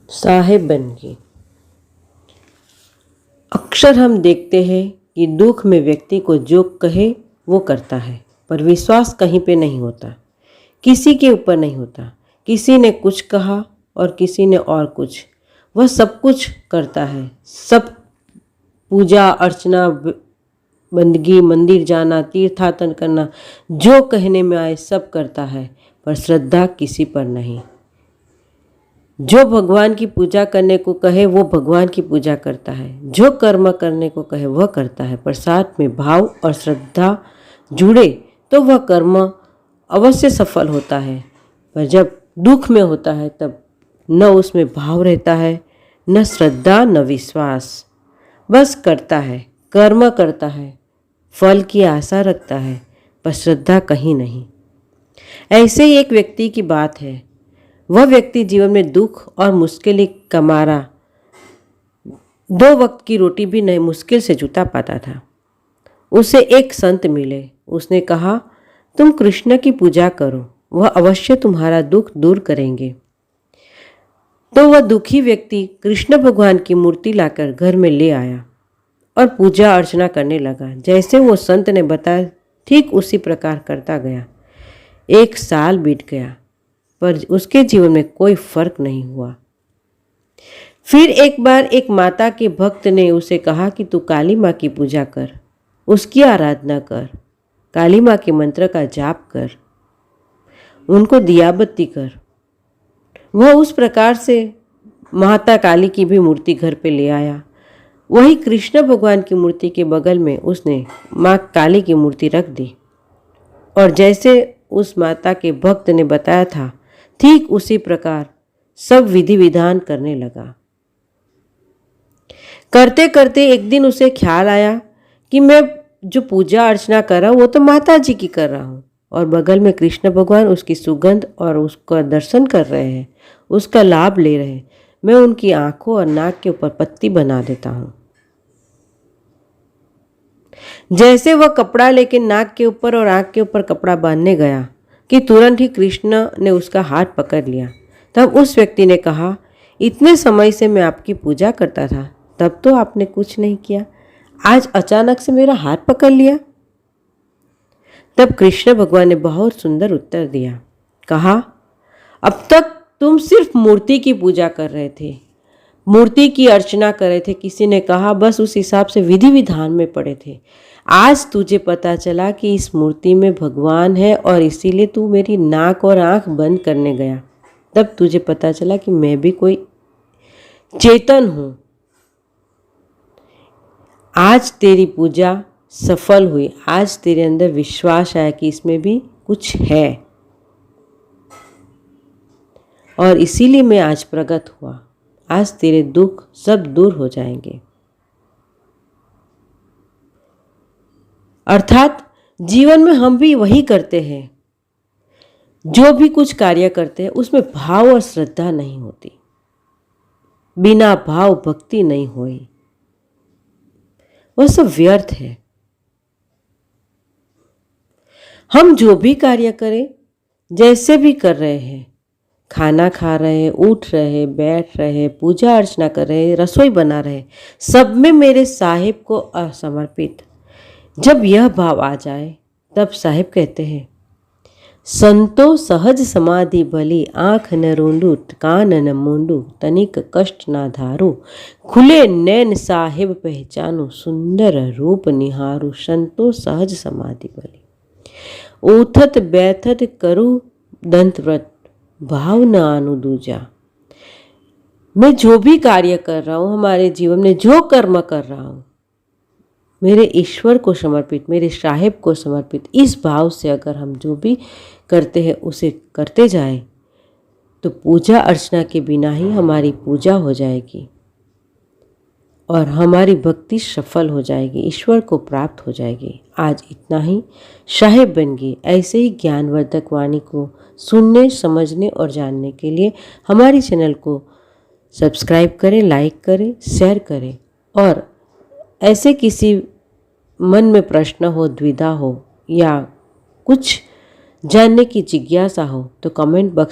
साहेब बन गई। अक्सर हम देखते हैं कि दुख में व्यक्ति को जो कहे वो करता है, पर विश्वास कहीं पे नहीं होता, किसी के ऊपर नहीं होता। किसी ने कुछ कहा और किसी ने और कुछ, वह सब कुछ करता है। सब पूजा अर्चना, बंदगी, मंदिर जाना, तीर्थाटन करना, जो कहने में आए सब करता है, पर श्रद्धा किसी पर नहीं। जो भगवान की पूजा करने को कहे वो भगवान की पूजा करता है, जो कर्म करने को कहे वह करता है, पर साथ में भाव और श्रद्धा जुड़े तो वह कर्म अवश्य सफल होता है। पर जब दुख में होता है तब न उसमें भाव रहता है, न श्रद्धा, न विश्वास। बस करता है, कर्म करता है, फल की आशा रखता है, पर श्रद्धा कहीं नहीं। ऐसे ही एक व्यक्ति की बात है। वह व्यक्ति जीवन में दुख और मुश्किल का मारा 2 वक्त की रोटी भी नहीं मुश्किल से जुटा पाता था। उसे एक संत मिले। उसने कहा, तुम कृष्ण की पूजा करो, वह अवश्य तुम्हारा दुख दूर करेंगे। तो वह दुखी व्यक्ति कृष्ण भगवान की मूर्ति लाकर घर में ले आया और पूजा अर्चना करने लगा। जैसे वो संत ने बताया ठीक उसी प्रकार करता गया। 1 साल बीत गया, पर उसके जीवन में कोई फर्क नहीं हुआ। फिर एक बार एक माता के भक्त ने उसे कहा कि तू काली माँ की पूजा कर, उसकी आराधना कर, काली माँ के मंत्र का जाप कर, उनको दिया बत्ती कर। वह उस प्रकार से माता काली की भी मूर्ति घर पे ले आया। वही कृष्ण भगवान की मूर्ति के बगल में उसने माँ काली की मूर्ति रख दी और जैसे उस माता के भक्त ने बताया था ठीक उसी प्रकार सब विधि विधान करने लगा। करते करते एक दिन उसे ख्याल आया कि मैं जो पूजा अर्चना कर रहा हूँ वो तो माता जी की कर रहा हूँ और बगल में कृष्ण भगवान उसकी सुगंध और उसका दर्शन कर रहे हैं, उसका लाभ ले रहे हैं। मैं उनकी आंखों और नाक के ऊपर पट्टी बना देता हूँ। जैसे वह कपड़ा लेके नाक के ऊपर और आंख के ऊपर कपड़ा बांधने गया कि तुरंत ही कृष्ण ने उसका हाथ पकड़ लिया। तब उस व्यक्ति ने कहा, इतने समय से मैं आपकी पूजा करता था, तब तो आपने कुछ नहीं किया, आज अचानक से मेरा हाथ पकड़ लिया। तब कृष्ण भगवान ने बहुत सुंदर उत्तर दिया। कहा, अब तक तुम सिर्फ मूर्ति की पूजा कर रहे थे, मूर्ति की अर्चना कर रहे थे। किसी ने कहा बस उस हिसाब से विधि विधान में पड़े थे। आज तुझे पता चला कि इस मूर्ति में भगवान है और इसीलिए तू मेरी नाक और आंख बंद करने गया। तब तुझे पता चला कि मैं भी कोई चेतन हूँ। आज तेरी पूजा सफल हुई, आज तेरे अंदर विश्वास आया कि इसमें भी कुछ है और इसीलिए मैं आज प्रकट हुआ। आज तेरे दुख सब दूर हो जाएंगे। अर्थात जीवन में हम भी वही करते हैं, जो भी कुछ कार्य करते हैं उसमें भाव और श्रद्धा नहीं होती, बिना भाव भक्ति नहीं हुई, वह सब व्यर्थ है। हम जो भी कार्य करें, जैसे भी कर रहे हैं, खाना खा रहे हैं, उठ रहे हैं, बैठ रहे हैं, पूजा अर्चना कर रहे हैं, रसोई बना रहे हैं, सब में मेरे साहिब को असमर्पित। जब यह भाव आ जाए तब साहिब कहते हैं, संतो सहज समाधि भली, आँख न रोंदू कान न मूंदू, तनिक कष्ट ना धारू, खुले नैन साहिब पहचानू, सुंदर रूप निहारू, संतो सहज समाधि भली। उठत बैठत करूँ दंत व्रत, भाव न आनु दूजा। मैं जो भी कार्य कर रहा हूँ, हमारे जीवन में जो कर्म कर रहा हूँ, मेरे ईश्वर को समर्पित, मेरे साहिब को समर्पित, इस भाव से अगर हम जो भी करते हैं उसे करते जाएं तो पूजा अर्चना के बिना ही हमारी पूजा हो जाएगी और हमारी भक्ति सफल हो जाएगी, ईश्वर को प्राप्त हो जाएगी। आज इतना ही। साहिब बन गए। ऐसे ही ज्ञानवर्धक वाणी को सुनने, समझने और जानने के लिए हमारी चैनल को सब्सक्राइब करें, लाइक करें, शेयर करें और ऐसे किसी मन में प्रश्न हो, द्विधा हो या कुछ जानने की जिज्ञासा हो तो कमेंट बॉक्स